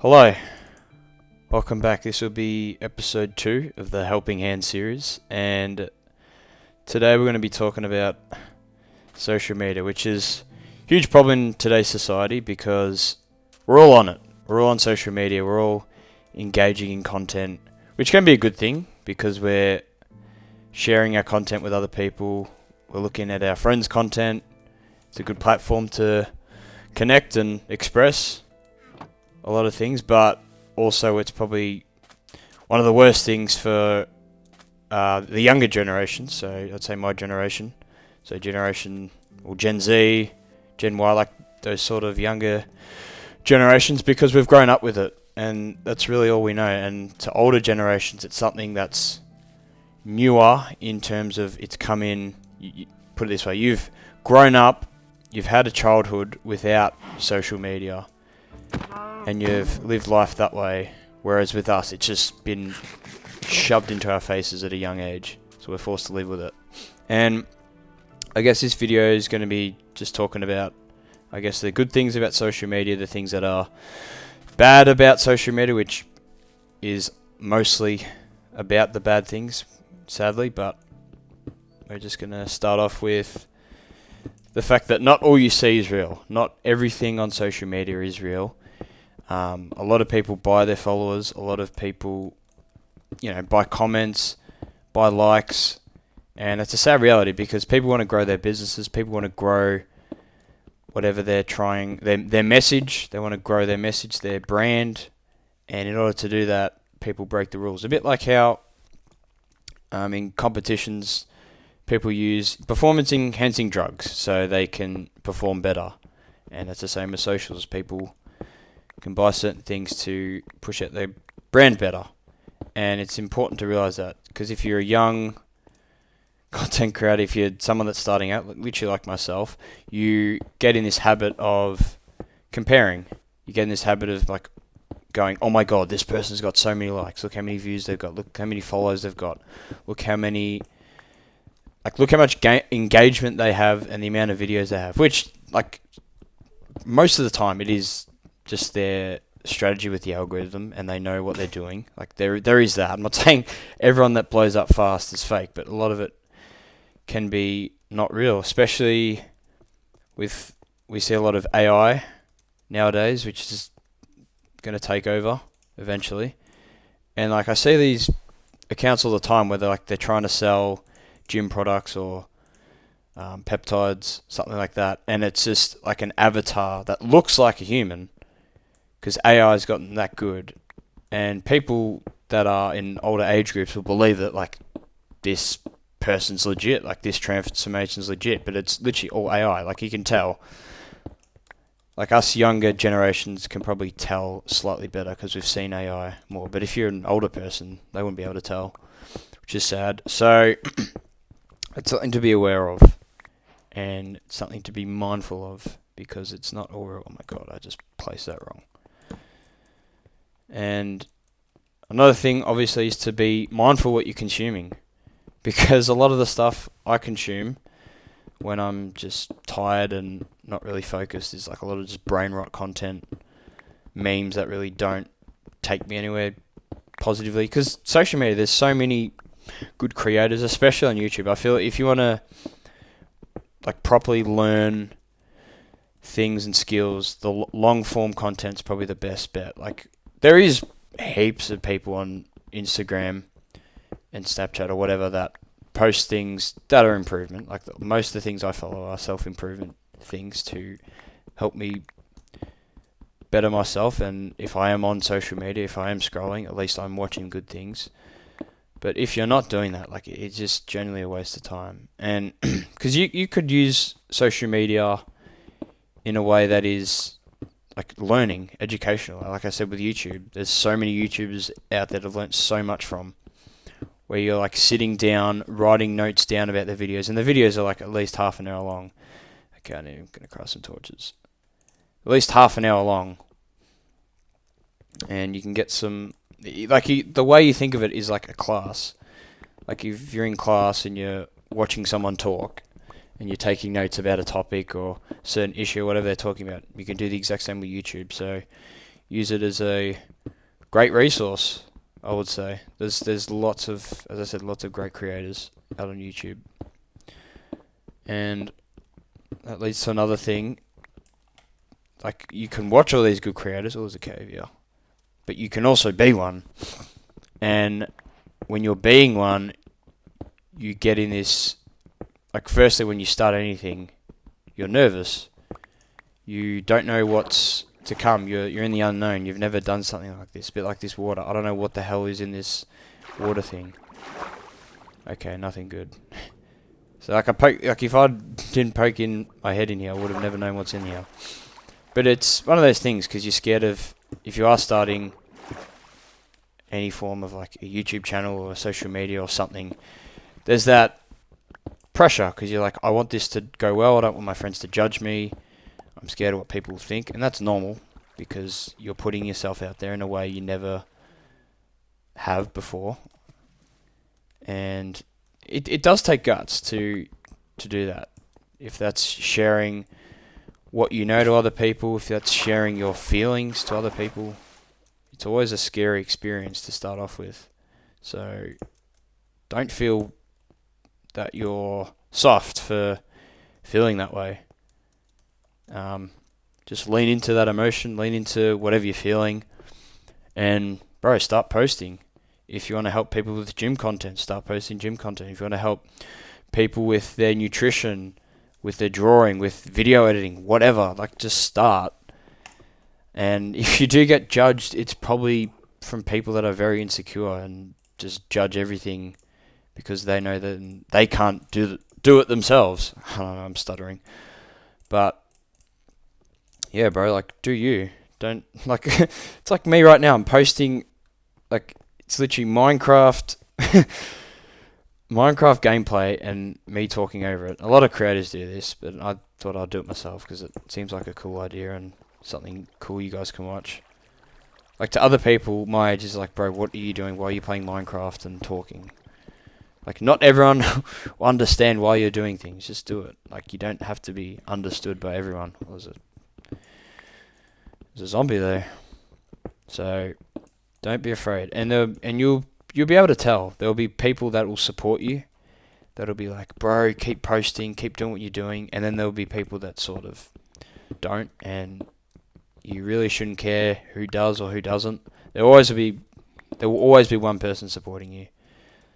Hello, welcome back. This will be episode 2 of the Helping Hand series, and today we're going to be talking about social media, which is a huge problem in today's society because we're all on it. We're all on social media, we're all engaging in content, which can be a good thing because we're sharing our content with other people, we're looking at our friends' content. It's a good platform to connect and express a lot of things, but also it's probably one of the worst things for the younger generation. So I'd say my generation, so Gen Z, Gen Y, like those sort of younger generations, because we've grown up with it, and that's really all we know. And to older generations, it's something that's newer in terms of it's come in. Put it this way: you've grown up, you've had a childhood without social media, and you've lived life that way, whereas with us it's just been shoved into our faces at a young age, so we're forced to live with it. And I guess this video is going to be just talking about, I guess, the good things about social media, the things that are bad about social media, which is mostly about the bad things, sadly. But we're just going to start off with the fact that not all you see is real. Not everything on social media is real. A lot of people buy their followers. A lot of people, buy comments, buy likes, and it's a sad reality because people want to grow their businesses. People want to grow whatever they're trying, their message. They want to grow their message, their brand, and in order to do that, people break the rules. A bit like how in competitions, people use performance-enhancing drugs so they can perform better, and it's the same as socials. People can buy certain things to push out their brand better, and it's important to realize that, because if you're a young content creator, if you're someone that's starting out, literally like myself, you get in this habit of comparing. You get in this habit of like going, oh my god, this person's got so many likes, look how many views they've got, look how many followers they've got, look how much engagement they have and the amount of videos they have, which, like, most of the time it is just their strategy with the algorithm, and they know what they're doing. Like, there is that. I'm not saying everyone that blows up fast is fake, but a lot of it can be not real, especially with, we see a lot of AI nowadays, which is going to take over eventually. And like, I see these accounts all the time where they're trying to sell gym products or peptides, something like that, and it's just like an avatar that looks like a human, because AI has gotten that good, and people that are in older age groups will believe that, like, this person's legit, like this transformation's legit, but it's literally all AI. Like, you can tell. Like, us younger generations can probably tell slightly better because we've seen AI more, but if you're an older person, they wouldn't be able to tell, which is sad. So it's something to be aware of, and something to be mindful of, because it's not all real. Oh my god, I just placed that wrong. And another thing, obviously, is to be mindful what you're consuming, because a lot of the stuff I consume when I'm just tired and not really focused is like a lot of just brain rot content, memes that really don't take me anywhere positively. Because social media, there's so many good creators, especially on YouTube. I feel if you want to like properly learn things and skills, the long form content's probably the best bet. Like, there is heaps of people on Instagram and Snapchat or whatever that post things that are improvement. Like, most of the things I follow are self-improvement things to help me better myself. And if I am on social media, if I am scrolling, at least I'm watching good things. But if you're not doing that, like, it's just generally a waste of time. And because you could use social media in a way that is like learning, educational. Like I said with YouTube, there's so many YouTubers out there that I've learnt so much from, where you're like sitting down, writing notes down about their videos, and the videos are like at least half an hour long. Okay, I'm going to cry some torches. At least half an hour long. And you can get some, like, the way you think of it is like a class. Like, if you're in class and you're watching someone talk, and you're taking notes about a topic or certain issue or whatever they're talking about, you can do the exact same with YouTube. So use it as a great resource, I would say. There's lots of, as I said, lots of great creators out on YouTube. And that leads to another thing. Like, you can watch all these good creators, always a caveat, but you can also be one. And when you're being one, you get in this, like, firstly, when you start anything, you're nervous. You don't know what's to come. You're in the unknown. You've never done something like this. A bit like this water. I don't know what the hell is in this water thing. Okay, nothing good. So like if I didn't poke in my head in here, I would have never known what's in here. But it's one of those things because you're scared of, if you are starting any form of like a YouTube channel or a social media or something, there's that pressure because you're like, I want this to go well. I don't want my friends to judge me. I'm scared of what people think, and that's normal because you're putting yourself out there in a way you never have before. And it does take guts to do that. If that's sharing what you know to other people, if that's sharing your feelings to other people, it's always a scary experience to start off with. So don't feel that you're soft for feeling that way. Just lean into that emotion, lean into whatever you're feeling, and bro, start posting. If you want to help people with gym content, start posting gym content. If you want to help people with their nutrition, with their drawing, with video editing, whatever, like just start. And if you do get judged, it's probably from people that are very insecure and just judge everything because they know that they can't do it themselves. I don't know, I'm stuttering. But yeah, bro, like do you. Don't like it's like me right now. I'm posting like it's literally Minecraft gameplay and me talking over it. A lot of creators do this, but I thought I'd do it myself because it seems like a cool idea and something cool you guys can watch. Like to other people my age is like, bro, what are you doing? Why are you playing Minecraft and talking? Like not everyone will understand why you're doing things. Just do it. Like you don't have to be understood by everyone. What was it? There's a zombie there. So don't be afraid. And you'll be able to tell. There'll be people that will support you. That'll be like, bro, keep posting, keep doing what you're doing. And then there'll be people that sort of don't, and you really shouldn't care who does or who doesn't. There will always be one person supporting you.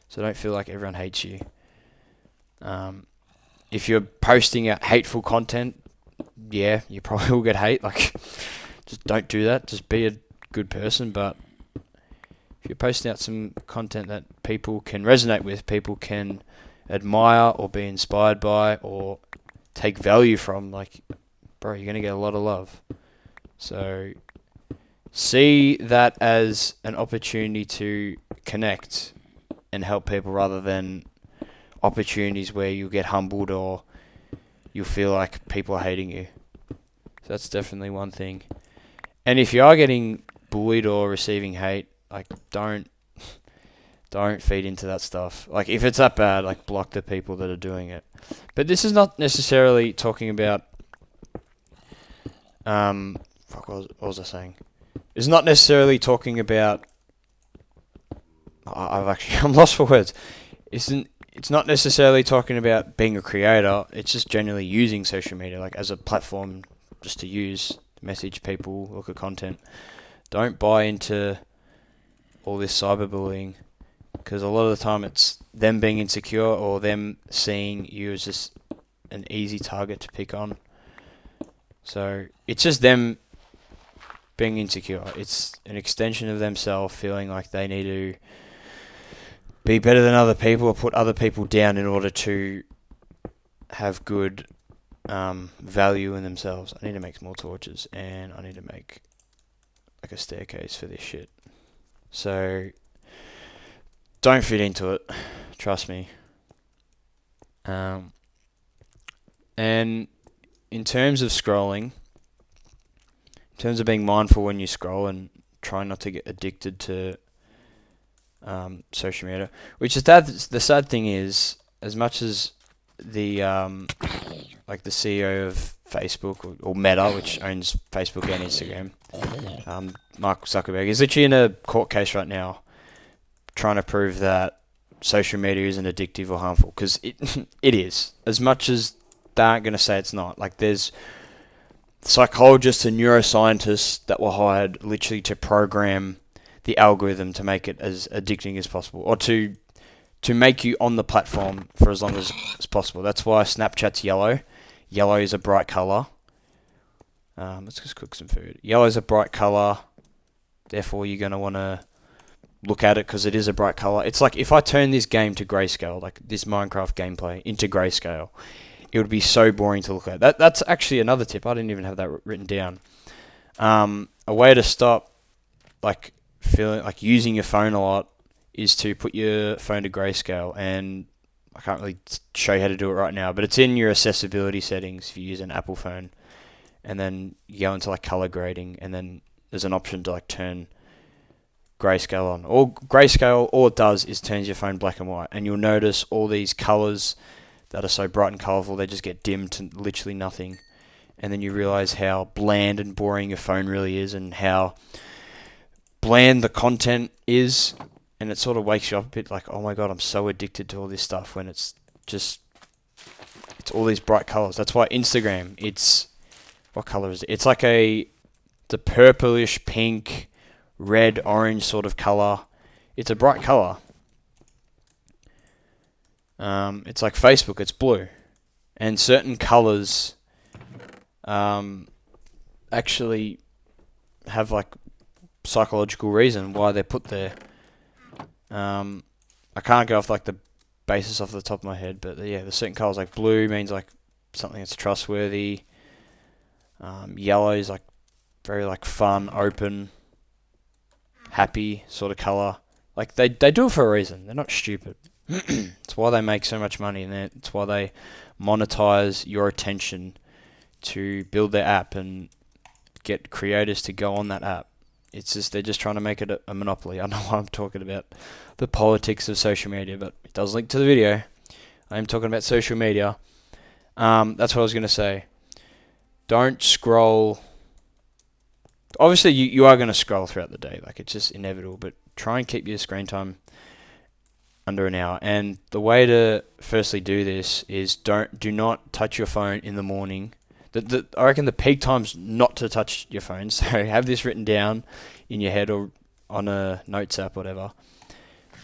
So don't feel like everyone hates you. If you're posting out hateful content, yeah, you probably will get hate. Like, just don't do that. Just be a good person. But if you're posting out some content that people can resonate with, people can admire or be inspired by or take value from, like, bro, you're going to get a lot of love. So see that as an opportunity to connect and help people rather than opportunities where you get humbled or you feel like people are hating you. So that's definitely one thing. And if you are getting bullied or receiving hate, like don't feed into that stuff. Like if it's that bad, like block the people that are doing it. But this is not necessarily talking about what was I saying? It's not necessarily talking about I'm lost for words. It's not necessarily talking about being a creator. It's just generally using social media like as a platform just to use, message people, look at content. Don't buy into all this cyberbullying because a lot of the time it's them being insecure or them seeing you as just an easy target to pick on. So it's just them being insecure. It's an extension of themselves feeling like they need to be better than other people or put other people down in order to have good value in themselves. I need to make more torches and I need to make like a staircase for this shit. So don't fit into it. Trust me. And in terms of scrolling, in terms of being mindful when you scroll and trying not to get addicted to social media, which is the sad thing is, as much as the like the CEO of Facebook or Meta, which owns Facebook and Instagram. Mark Zuckerberg is literally in a court case right now trying to prove that social media isn't addictive or harmful, because it is. As much as they aren't going to say it's not. Like, there's psychologists and neuroscientists that were hired literally to program the algorithm to make it as addicting as possible, or to make you on the platform for as long as possible. That's why Snapchat's yellow. Yellow is a bright colour. Let's just cook some food. Yellow is a bright colour, therefore you're going to want to look at it because it is a bright colour. It's like if I turn this game to grayscale, like this Minecraft gameplay into grayscale, it would be so boring to look at. That's actually another tip. I didn't even have that written down. A way to stop like feeling like using your phone a lot is to put your phone to grayscale, and I can't really show you how to do it right now, but it's in your accessibility settings if you use an Apple phone, and then you go into like color grading, and then there's an option to like turn grayscale on. All it does is turns your phone black and white, and you'll notice all these colors that are so bright and colorful, they just get dimmed to literally nothing, and then you realize how bland and boring your phone really is, and how bland the content is, and it sort of wakes you up a bit like, oh my god, I'm so addicted to all this stuff, when it's all these bright colors. That's why Instagram, what color is it? It's like the purplish, pink, red, orange sort of color. It's a bright color. It's like Facebook, it's blue. And certain colors actually have like psychological reason why they're put there. I can't go off like the basis off the top of my head, but yeah, there's certain colors like blue means like something that's trustworthy. Yellow is like very like fun, open, happy sort of color. Like they do it for a reason. They're not stupid. It's why they make so much money, and it's why they monetize your attention to build their app and get creators to go on that app. It's just they're just trying to make it a monopoly. I know why I'm talking about the politics of social media, but it does link to the video. I'm talking about social media. That's what I was going to say. Don't scroll. Obviously, you are going to scroll throughout the day. Like, it's just inevitable. But try and keep your screen time under an hour. And the way to firstly do this is do not touch your phone in the morning. I reckon the peak time's not to touch your phone. So have this written down in your head or on a notes app, whatever.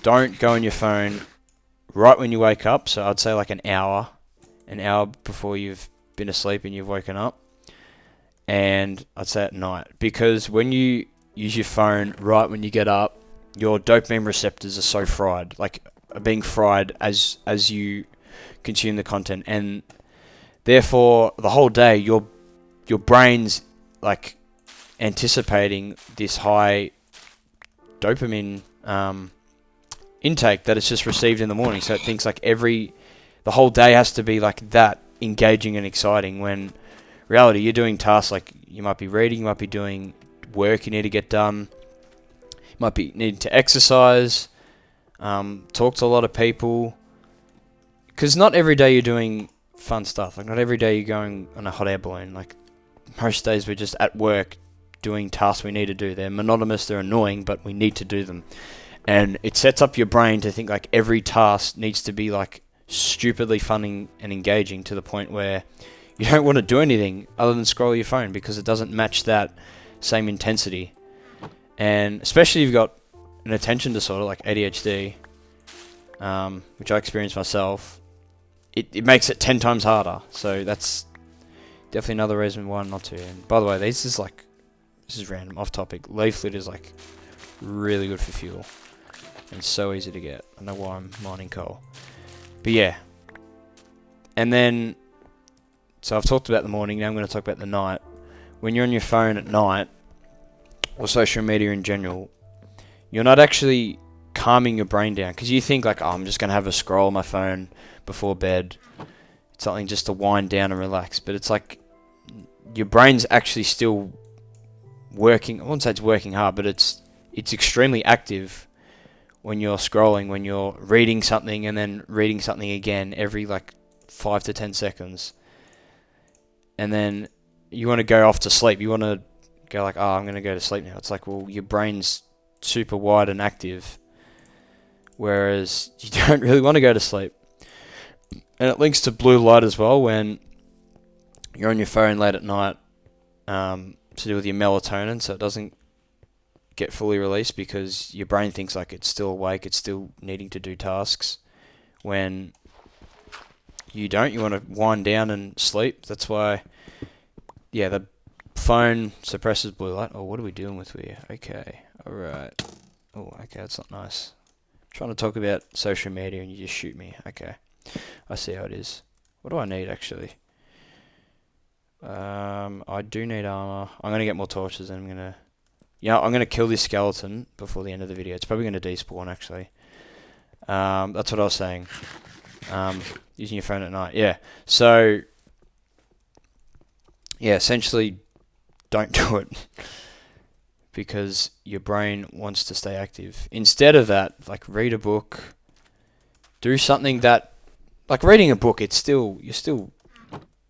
Don't go on your phone right when you wake up. So I'd say like an hour before you've been asleep and you've woken up. And I'd say at night, because when you use your phone right when you get up, your dopamine receptors are so fried, like are being fried as you consume the content, and therefore the whole day your brain's like anticipating this high dopamine intake that it's just received in the morning. So it thinks like the whole day has to be like that engaging and exciting, when reality you're doing tasks like you might be reading, you might be doing work you need to get done, you might be needing to exercise, talk to a lot of people, because not every day you're doing fun stuff. Like, not every day you're going on a hot air balloon. Like, most days we're just at work doing tasks we need to do. They're monotonous, they're annoying, but we need to do them. And it sets up your brain to think like every task needs to be like stupidly fun and engaging, to the point where you don't want to do anything other than scroll your phone, because it doesn't match that same intensity. And especially if you've got an attention disorder like ADHD, which I experienced myself, it makes it 10 times harder. So that's definitely another reason why not to. And by the way, this is random, off topic. Leaf litter is like really good for fuel and so easy to get. I know why I'm mining coal. But yeah. And then, so I've talked about the morning, now I'm going to talk about the night. When you're on your phone at night, or social media in general, you're not actually calming your brain down, because you think like, oh, I'm just going to have a scroll on my phone before bed. It's something just to wind down and relax. But it's like your brain's actually still working. I wouldn't say it's working hard, but it's extremely active when you're scrolling, when you're reading something and then reading something again every like 5 to 10 seconds. And then you want to go off to sleep. You want to go like, oh, I'm going to go to sleep now. It's like, well, your brain's super wide and active, whereas you don't really want to go to sleep. And it links to blue light as well when you're on your phone late at night, to do with your melatonin, so it doesn't get fully released because your brain thinks like it's still awake, it's still needing to do tasks, when you don't. You want to wind down and sleep. That's why, yeah, the phone suppresses blue light. Oh, what are we dealing with here? Okay, alright. Oh, okay, that's not nice. I'm trying to talk about social media and you just shoot me. Okay, I see how it is. What do I need actually? I do need armor. I'm gonna get more torches and I'm gonna kill this skeleton before the end of the video. It's probably gonna despawn actually. That's what I was saying. Using your phone at night. Yeah. So, yeah, essentially, don't do it because your brain wants to stay active. Instead of that, like read a book, do something that, like reading a book, you're still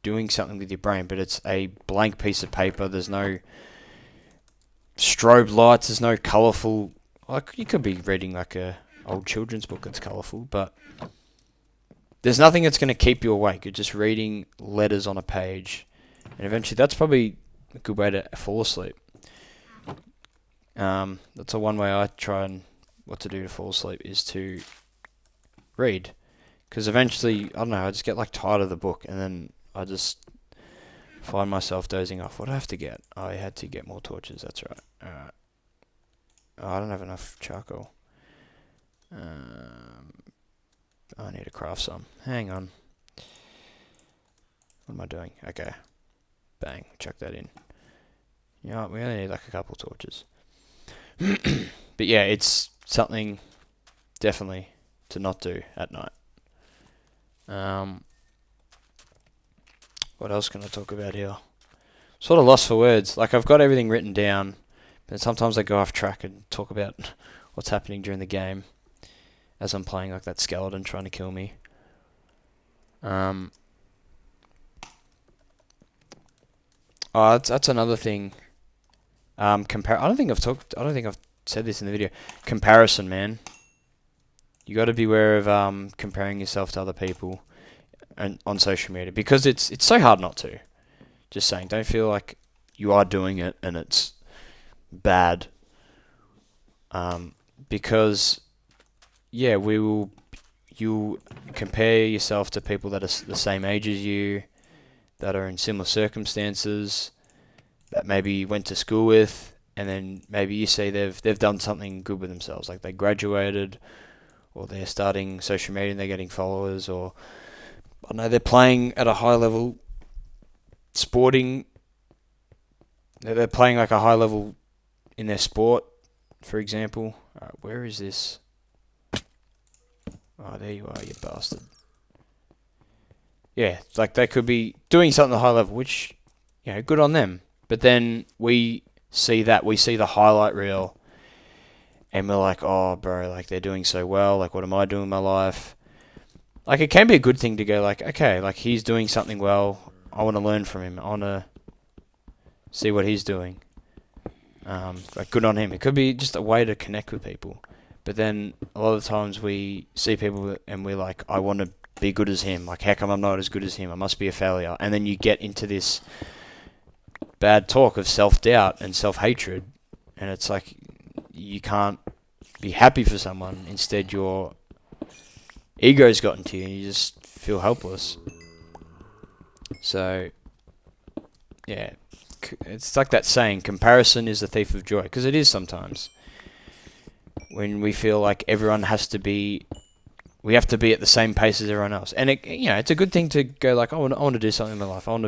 doing something with your brain, but it's a blank piece of paper. There's no strobe lights. There's no colourful. Like you could be reading like a old children's book that's colourful, but there's nothing that's going to keep you awake. You're just reading letters on a page, and eventually that's probably a good way to fall asleep. That's one way I try and what to do to fall asleep is to read, because eventually I don't know, I just get like tired of the book, and then I just find myself dozing off. What do I have to get? Oh, I had to get more torches. That's right. Alright. Oh, I don't have enough charcoal. I need to craft some. Hang on. What am I doing? Okay. Bang. Chuck that in. Yeah, we only need like a couple torches. But yeah, it's something definitely to not do at night. What else can I talk about here? Sort of lost for words. Like I've got everything written down, but sometimes I go off track and talk about what's happening during the game as I'm playing like that skeleton trying to kill me. Oh, that's another thing. I don't think I've said this in the video. Comparison, man. You got to be aware of comparing yourself to other people and on social media, because it's so hard not to. Just saying, don't feel like you are doing it and it's bad. Because yeah, you'll compare yourself to people that are the same age as you, that are in similar circumstances, that maybe you went to school with, and then maybe you see they've done something good with themselves, like they graduated, or they're starting social media and they're getting followers, or I don't know, they're playing at a high level, they're playing like a high level in their sport, for example. Alright, where is this? Oh, there you are, you bastard. Yeah, like they could be doing something at a high level, which, you know, good on them. But then we see the highlight reel, and we're like, oh, bro, like they're doing so well. Like, what am I doing in my life? Like, it can be a good thing to go like, okay, like he's doing something well. I want to learn from him. I want to see what he's doing. Like, good on him. It could be just a way to connect with people. But then a lot of the times we see people and we're like, I want to be good as him. Like, how come I'm not as good as him? I must be a failure. And then you get into this bad talk of self-doubt and self-hatred. And it's like, you can't be happy for someone. Instead, your ego's gotten to you and you just feel helpless. So, yeah. It's like that saying, comparison is the thief of joy. Because it is sometimes. When we feel like everyone we have to be at the same pace as everyone else. And it's a good thing to go like, I want to do something in my life. I don't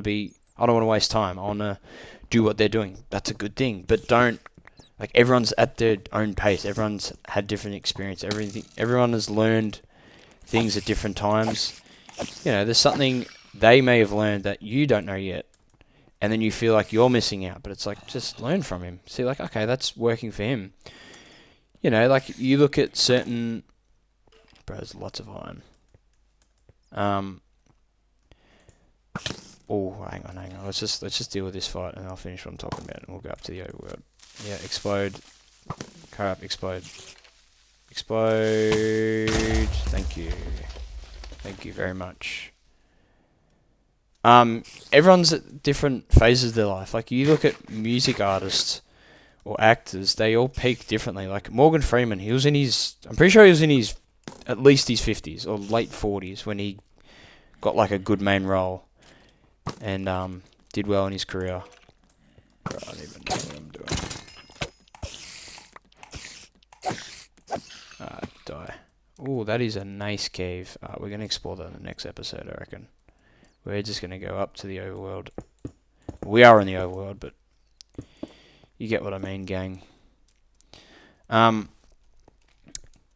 want to waste time. I want to do what they're doing. That's a good thing. But don't, like, everyone's at their own pace. Everyone's had different experience. Everyone has learned things at different times. You know, there's something they may have learned that you don't know yet. And then you feel like you're missing out. But it's like, just learn from him. See, like, okay, that's working for him. You know, like, you look at certain... Bro, there's lots of iron. Oh, hang on. Let's just deal with this fight, and I'll finish what I'm talking about, and we'll go up to the overworld. Yeah, explode. Car up, explode. Explode. Thank you. Thank you very much. Everyone's at different phases of their life. Like, you look at music artists or actors, they all peak differently. Like Morgan Freeman, I'm pretty sure he was in his, at least his 50s or late 40s when he got like a good main role and did well in his career. I don't even know what I'm doing. Die. Oh, that is a nice cave. We're going to explore that in the next episode, I reckon. We're just going to go up to the overworld. We are in the overworld, but you get what I mean, gang.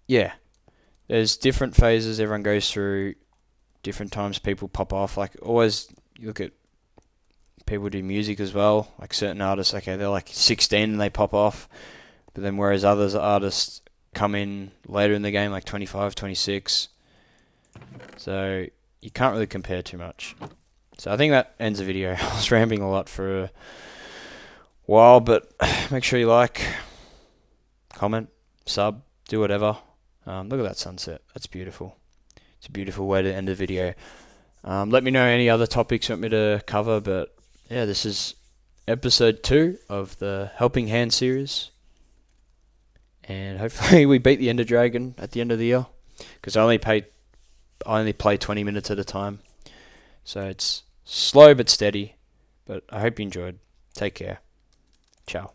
Yeah. There's different phases everyone goes through. Different times people pop off. Like, always, you look at people do music as well. Like, certain artists, okay, they're like 16 and they pop off. But then whereas others artists come in later in the game, like 25, 26. So you can't really compare too much. So I think that ends the video. I was rambling a lot for a while, but make sure you like, comment, sub, do whatever. Look at that sunset. That's beautiful. It's a beautiful way to end the video. Let me know any other topics you want me to cover, but yeah, this is episode 2 of the Helping Hand series. And hopefully we beat the Ender Dragon at the end of the year, because I only play 20 minutes at a time. So it's slow but steady. But I hope you enjoyed. Take care. Ciao.